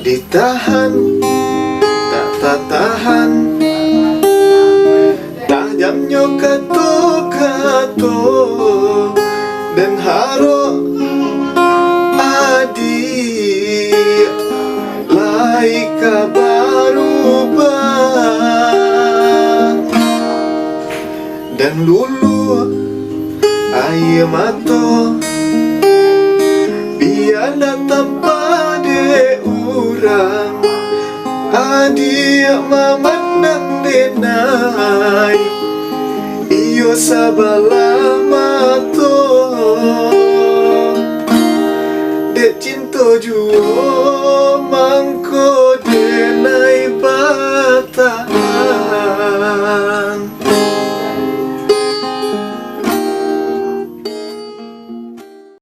ditahan, tak tahan, tajamnya kato-kato dan haro adik laika berubah dan lulu air mata biarlah tanpa de urang adik memandang denai iyo sabala mato dek cinta juo mang